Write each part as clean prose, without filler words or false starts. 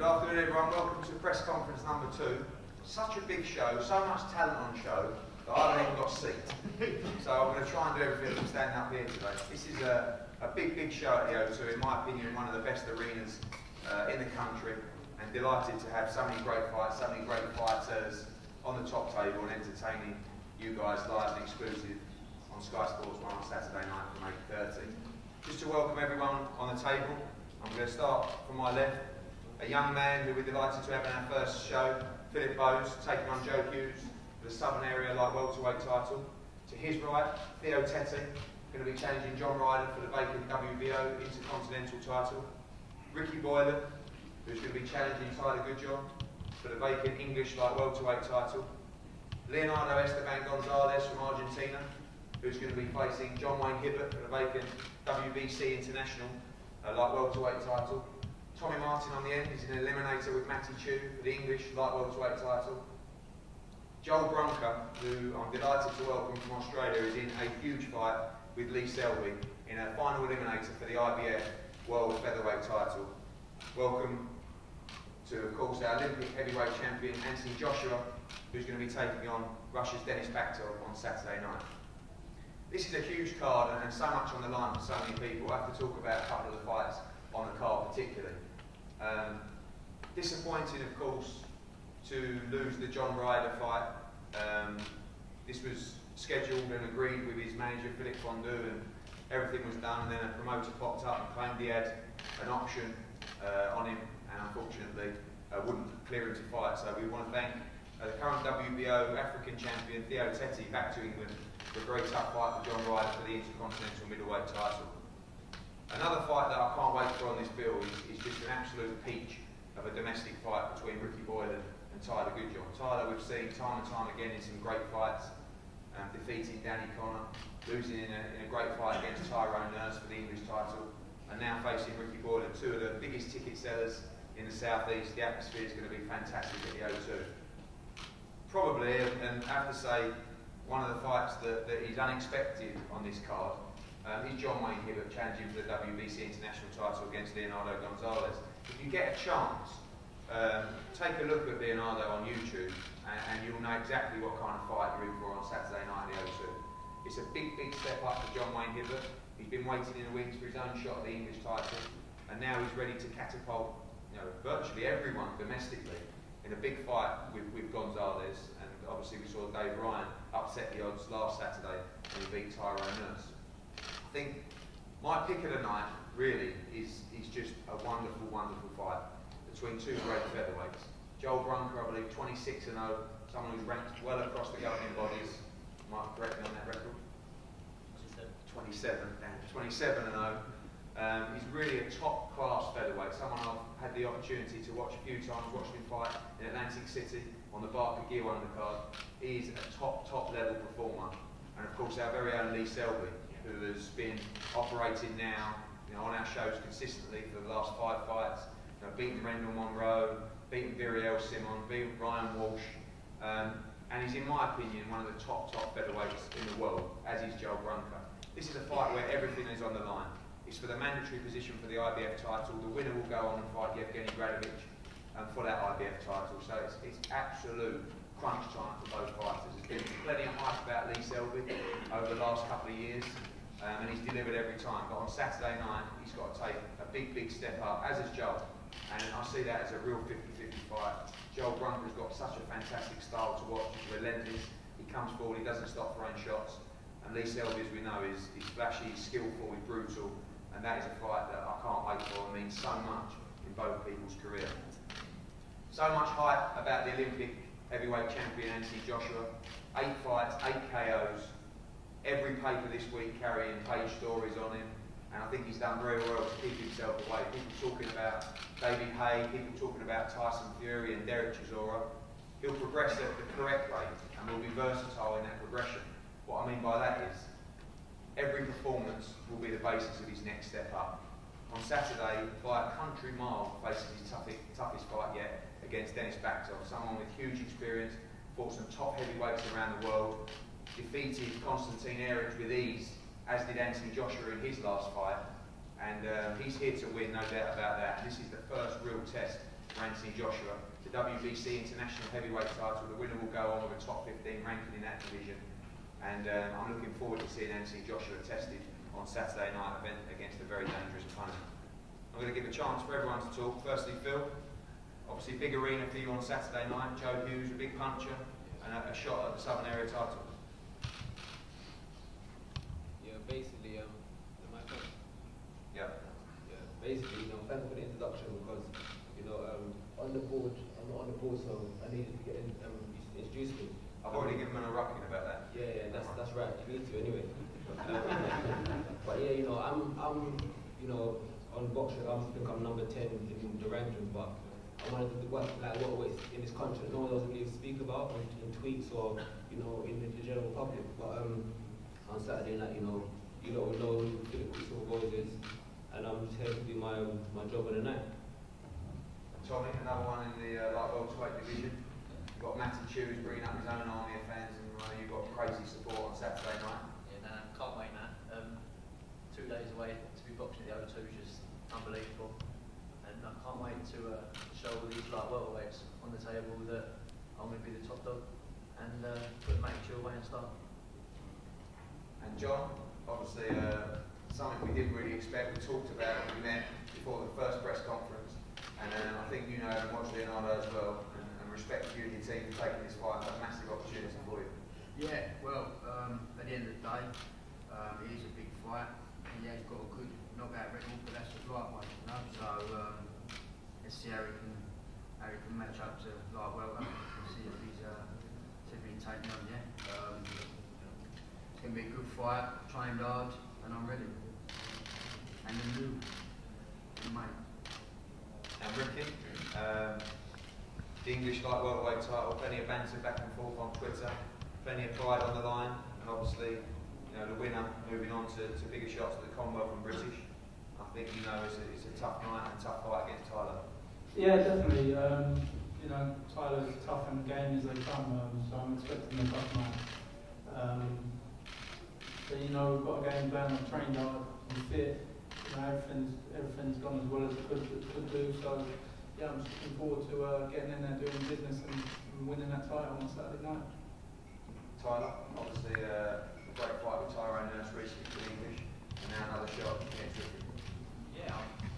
afternoon everyone, welcome to press conference number 2. Such a big show, so much talent on show that I haven't even got a seat. So I'm going to try and do everything from standing up here today. This is a big show at the O2, in my opinion one of the best arenas in the country, and delighted to have so many great fights, so many great fighters on the top table and entertaining you guys live and exclusive on Sky Sports 1 on Saturday night from 8:30. Just to welcome everyone on the table, I'm going to start from my left. A young man who we're delighted to have in our first show, Philip Bowes, taking on Joe Hughes for the Southern Area Light Welterweight title. To his right, Theo Teti, going to be challenging John Ryder for the vacant WBO Intercontinental title. Ricky Boylan, who's going to be challenging Tyler Goodjohn for the vacant English Light Welterweight title. Leonardo Esteban Gonzalez from Argentina, who's going to be facing John Wayne Hibbert for the vacant WBC International Light Welterweight title. Tommy Martin on the end is an eliminator with Matty Chu for the English Light Welterweight title. Joel Brunker, who I'm delighted to welcome from Australia, is in a huge fight with Lee Selby in a final eliminator for the IBF World Featherweight title. Welcome to, of course, our Olympic heavyweight champion Anthony Joshua, who's going to be taking on Russia's Denis Bakhtov on Saturday night. This is a huge card and so much on the line for so many people. I have to talk about a couple of the fights on the card particularly. Disappointing, of course, to lose the John Ryder fight. This was scheduled and agreed with his manager Philip Fondue, and everything was done, and then a promoter popped up and claimed he had an option on him, and unfortunately wouldn't clear him to fight. So we want to thank the current WBO African champion Theo Teti back to England for a very tough fight with John Ryder for the Intercontinental Middleweight title. Another fight that I can't wait for on this bill is just an absolute peach of a domestic fight between Ricky Boylan and Tyler Goodjohn. Tyler we've seen time and time again in some great fights, defeating Danny Connor, losing in a great fight against Tyrone Nurse for the English title, and now facing Ricky Boylan, two of the biggest ticket sellers in the southeast. The atmosphere is going to be fantastic at the O2. Probably, and I have to say, one of the fights that is unexpected on this card is John Wayne Hibbert challenging for the WBC International title against Leonardo Gonzalez. If you get a chance, take a look at Leonardo on YouTube and you'll know exactly what kind of fight you're in for on Saturday night at the O2. It's a big step up for John Wayne Hibbert. He's been waiting in the wings for his own shot at the English title, and now he's ready to catapult virtually everyone domestically in a big fight with Gonzalez. And obviously we saw Dave Ryan upset the odds last Saturday when he beat Tyrone Nurse. I think my pick of the night really is just a wonderful fight between two great featherweights. Joel Brunker, I believe 26-0, someone who's ranked well across the governing bodies. Might correct me on that record. 27, damn, 27-0. He's really a top class featherweight, someone I've had the opportunity to watch a few times, watched him fight in Atlantic City on the Barker Gear undercard. He's a top level performer, and of course our very own Lee Selby, who has been operating now on our shows consistently for the last 5 fights, beating Rendell Monroe, beating Viriel Simon, beating Ryan Walsh, and he's in my opinion one of the top featherweights in the world, as is Joel Brunker. This is a fight where everything is on the line. It's for the mandatory position for the IBF title. The winner will go on and fight Yevgeny Gradovich for that IBF title. So it's absolute crunch time for both fighters. There's been plenty of hype about Lee Selby over the last couple of years, and he's delivered every time. But on Saturday night, he's got to take a big step up, as has Joel. And I see that as a real 50-50 fight. Joel Brunker's got such a fantastic style to watch. He's relentless. He comes forward, he doesn't stop throwing shots. And Lee Selby, as we know, is flashy, he's skillful, he's brutal. And that is a fight that I can't wait for. It means so much in both people's career. So much hype about the Olympic heavyweight champion Anthony Joshua. 8 fights, 8 KOs. Every paper this week carrying page stories on him. And I think he's done very well to keep himself away. People talking about David Haye, people talking about Tyson Fury and Derek Chisora. He'll progress at the correct rate and will be versatile in that progression. What I mean by that is, every performance will be the basis of his next step up. On Saturday, by a country mile, faces his toughest fight yet against Denis Bakhtov, someone with huge experience, fought some top heavyweights around the world, defeated Konstantin Eric with ease, as did Anthony Joshua in his last fight, and he's here to win, no doubt about that. This is the first real test Anthony Joshua. The WBC International Heavyweight title, the winner will go on with a top 15 ranking in that division. And I'm looking forward to seeing Anthony Joshua tested on Saturday night event against a very dangerous opponent. I'm going to give a chance for everyone to talk. Firstly, Phil. Obviously, big arena for you on Saturday night. Joe Hughes, a big puncher, and a shot at the Southern Area title. Yeah, basically, my friend. Yeah. Yeah, basically, thanks for the introduction because, on the board, I'm not on the board, so I needed to get introduced me. I've already given him a rocking about that. Yeah, that's right. You need to anyway. But yeah, I'm on boxing. I think I'm number 10 in the ranking, but I wanted to work like what in this country no one else really speak about in tweets or in the general public. But on Saturday night, you lot will know who Philip Quicksilver is, and I'm just here to do my job of the night. Tommy, another one in the light welterweight division. You've got Matty Chews bringing up his own army of fans, and you've got crazy support on Saturday night. Yeah, no, can't wait, man. 2 days away to be boxing at the O2 is just unbelievable, and I can't wait to show all these light welterweights on the table that I'm going to be the top dog and put Matty Chew away and start. And John, obviously something we didn't really expect. We talked about it when we met before the first press conference, and I think you know and watched Leonardo as well, and respect you and your team for taking this fight. That's a massive opportunity for you. Yeah, well, at the end of the day, it is a big fight, and yeah, he's got a good knockout record, but that's a light one, So let's see how he can match up to light welter and see if he's been taken on. Yeah, it's going to be a good fight. Trained hard, and I'm ready. And the new, mate. And Ricky, the English light welterweight title, plenty of banter back and forth on Twitter, plenty of pride on the line, and obviously, the winner moving on to bigger shots at the Commonwealth and British. I think it's a tough night and a tough fight against Tyler. Yeah, definitely. Tyler's tough in the game as they come, so I'm expecting a tough night. But we've got a game plan. I've trained hard, I'm fit. Everything's gone as well as it could do. So yeah, I'm just looking forward to getting in there, doing business, and winning that title on Saturday night. Tyler, obviously a great fight with Tyrone Nurse recently for the English, and now another shot against Ricky. Yeah,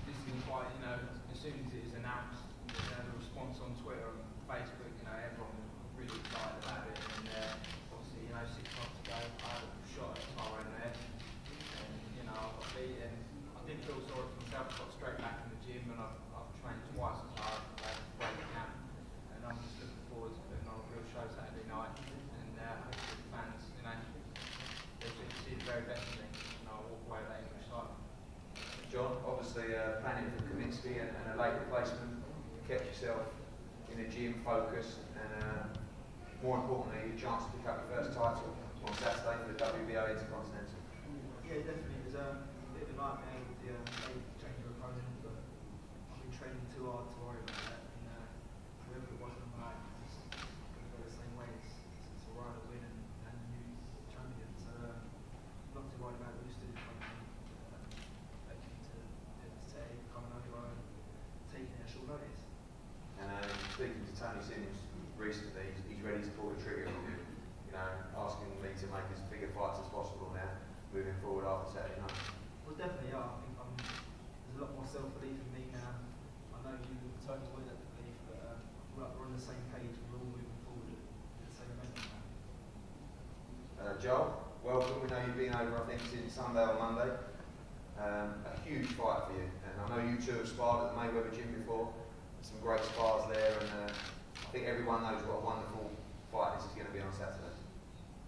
this is quite, as soon as it is announced, the response on Twitter and Facebook, everyone was really excited about it. And obviously, 6 months ago, I had a shot at Tyrone Nurse, and I got beaten. I didn't feel sorry for myself. I got straight back in the gym, and I've trained twice as hard. I had a great camp, and I'm just looking forward to putting on a real show Saturday night. And hopefully the fans, they'll see the very best of me, and I'll walk away with that English title. John, obviously planning for Kaminsky and a late replacement, kept yourself in the gym focused, and more importantly, a chance to pick up your first title on Saturday for the WBO Intercontinental. Yeah, definitely. It was a bit of a nightmare with the change of opponent, but I've been training too hard to worry about that. And whoever it was on the night, it's going to go the same way. It's a right to win and new champion. So not too worried about who stood in front of me. Today coming over and taking it at short notice. And speaking to Tony Simmons recently, he's ready to pull the trigger on you. Asking me to make as big a fights as possible now, moving forward after Saturday night. Well, definitely, yeah. I think there's a lot more self-belief in me now. I know you and Tony always have belief, but I feel like we're on the same page and we're all moving forward at the same momentum now. Joel, welcome. We know you've been over, I think, since Sunday or Monday. A huge fight for you, and I know you two have sparred at the Mayweather gym before. Some great spars there, and I think everyone knows what a wonderful fight this is going to be on Saturday.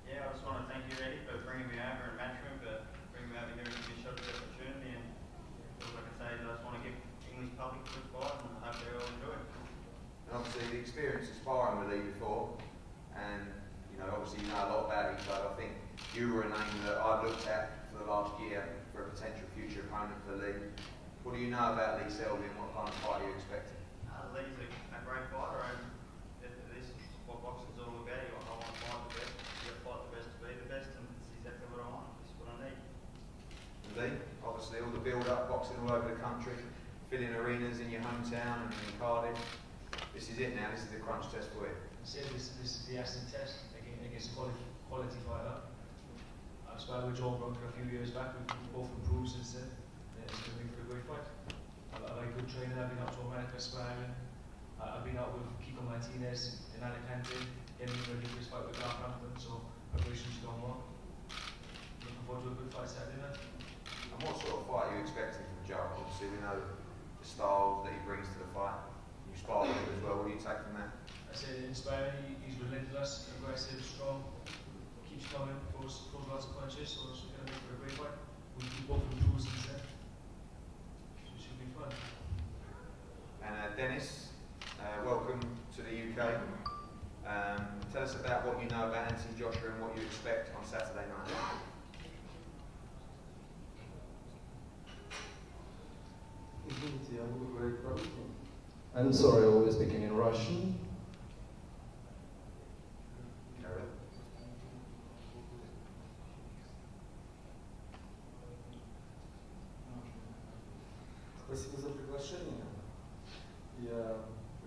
Yeah, I just want to thank you, Eddie, for bringing me over and matching me, for bringing me over here and giving me a shot at the opportunity. And all I can say is I just want to give English public a good fight, and I hope they all enjoy it. And obviously the experience of sparring with Lee before, and obviously you know a lot about each other. I think you were a name that I've looked at for the last year for a potential future opponent for Lee. What do you know about Lee Selby and what kind of fight are you expecting? Lee's a great fighter, and this is what boxing's all about. I want to fight the best. You got to fight the best to be the best, and it's exactly what I want. It's what I need. Lee, obviously all the build-up, boxing all over the country, filling arenas in your home hometown and in Cardiff. This is it now, this is the crunch test for you. This is the acid test against a quality fighter. I sparred with Joe Brunker a few years back. We've both improved since then. It's going to be for a great fight. I've had a good training. I've been out to America sparring. I've been out with Kiko Martinez in Alicante, getting ready for his fight with Southampton. So preparation's gone well. Looking forward to a good fight Saturday night. And what sort of fight are you expecting from Joe? Obviously we know the styles that he brings to the fight. You spar with him as well. What do you take from that? I said inspiring. He's relentless, aggressive, strong. Keeps coming, throws lots of punches. So it's going to make for a great fight. We keep both improved since then. So it should be fun. And Dennis, welcome to the UK. Tell us about what you know about Anthony Joshua and what you expect on Saturday night. I'm sorry, I will be speaking in Russian. Спасибо за приглашение. Я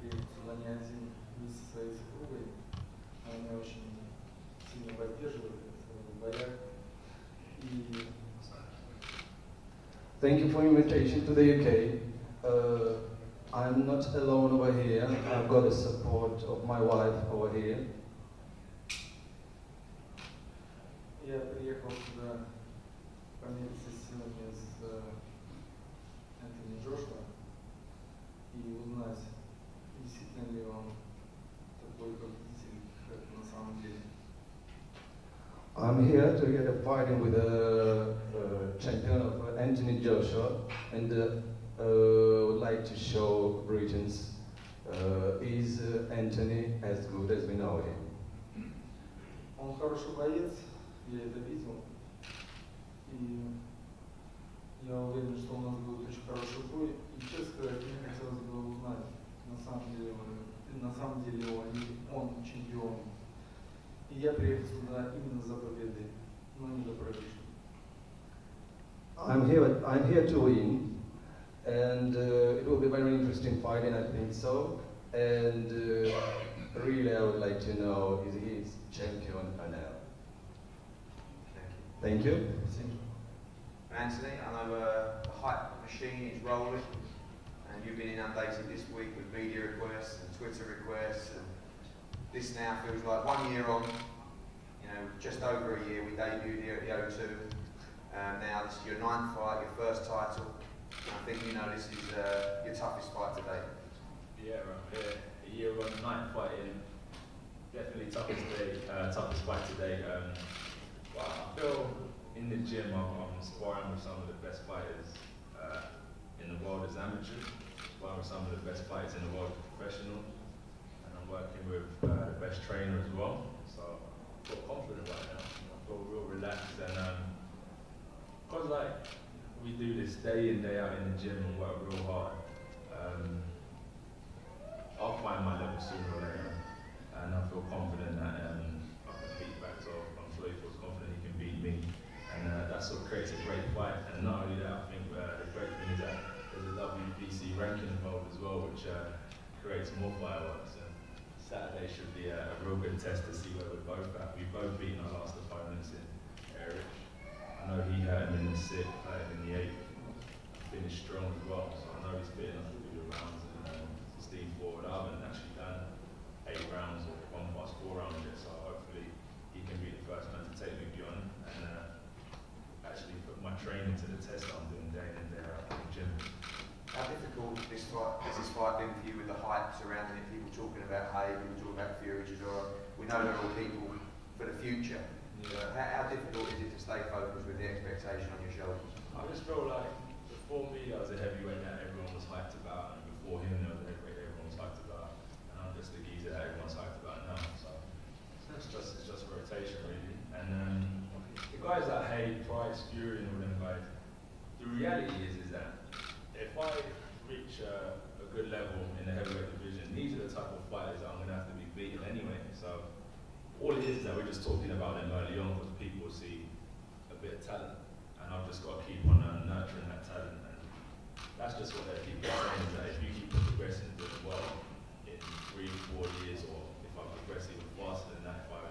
приехал сюда не один, вместе со своей супругой. Она меня очень сильно поддерживает в боях. И Thank you for invitation to the UK. I'm not alone over here. I've got the support of my wife over here. я приехал сюда помириться сегодня с Энтони Джошуа и узнать, действительно ли он такой победитель, как на самом деле. I'm here to get a fighting with a champion of Anthony Joshua, and would like to show Britons is Anthony as good as we know him. Он хороший боец, я это видел. И я уверен, что у нас будет очень хороший бой. И честно сказать, мне хотелось бы узнать, на самом деле он чемпион. И я приехал сюда именно за победой, но не за проигрышем. I'm here to win, and it will be a very interesting fighting, I think so. And really, I would like to know is he champion or not? Thank you. Anthony, I know the hype machine is rolling, and you've been inundated this week with media requests and Twitter requests, and this now feels like 1 year on, you know, just over a year. We debuted here at the O2. Now this is your 9th fight, your first title. I think you know this is your toughest fight to date. Yeah, I'm here. A year on, 9th fight in. Definitely toughest fight today. Well, I feel in the gym I'm sparring with some of the best fighters in the world as amateurs, sparring with some of the best fighters in the world as professional, and I'm working with the best trainer as well. So I feel confident right now. I feel real relaxed, and because like we do this day in day out in the gym and work real hard, I'll find my level sooner or later, and I feel confident that I can beat Bator. I'm sure he feels confident he can beat me, and that's what creates a great fight. And not only that, I think the great thing is that there's a WBC ranking involved as well, which creates more fireworks. And Saturday should be a real good test to see where we're both at. We've both beaten our last opponents in Eric. I know he hurt him in the 6th, hurt him in the 8th, finished strong as well. So I know he's fit enough to do the rounds and steam forward. I haven't actually done 8 rounds or 1 past 4 rounds yet, so hopefully he can be the first man to take me beyond and actually put my training to the test that I'm doing day in and day out in the gym. How difficult has this fight been for you with the hype surrounding it? People talking about Hay, people talking about Fury, Chisora. We know they're all people for the future. Yeah. How difficult is it to stay focused with the expectation on your shoulders? I just feel like before me there was a heavyweight that everyone was hyped about, and before him there was a heavyweight that everyone was hyped about, and I'm just the geezer that everyone's hyped about now. So it's just rotation really. And the guys like Hay, Price, Fury, and all them guys, the reality is that if I reach a good level in the heavyweight division, these are the type of fighters that I'm going to have to be beating anyway. So all it is that we're just talking about them early on because people see a bit of talent, and I've just got to keep on nurturing that talent and that's just what they keep saying, is that if you keep progressing and doing well in 3 or 4 years, or if I progress even faster than that, if I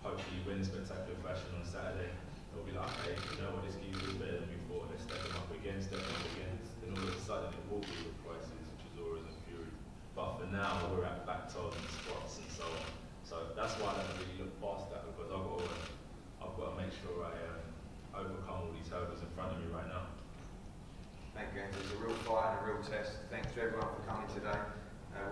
hopefully win spectacular fashion on Saturday, they'll be like, okay, you know what, this geezer is better than before, let's step them up again, and all of a sudden it will be with prices, Chizoras and Fury. But for now, we're at back-toes and spots and so on. So that's why I don't really look past that, because I've got to make sure I overcome all these hurdles in front of me right now. Thank you, Anthony. It's a real fight and a real test. Thanks to everyone for coming today.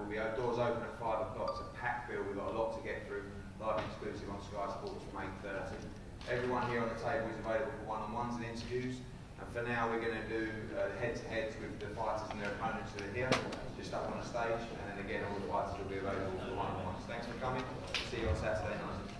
We'll be doors open at 5 o'clock. It's a packed bill. We've got a lot to get through. Live exclusive on Sky Sports from 8:30. Everyone here on the table is available for one-on-ones and interviews. And for now, we're going to do head-to-heads with the fighters and their opponents who are here, just up on the stage. And then again, all the fighters will be available for one-on-ones. Thanks for coming. See you on Saturday night.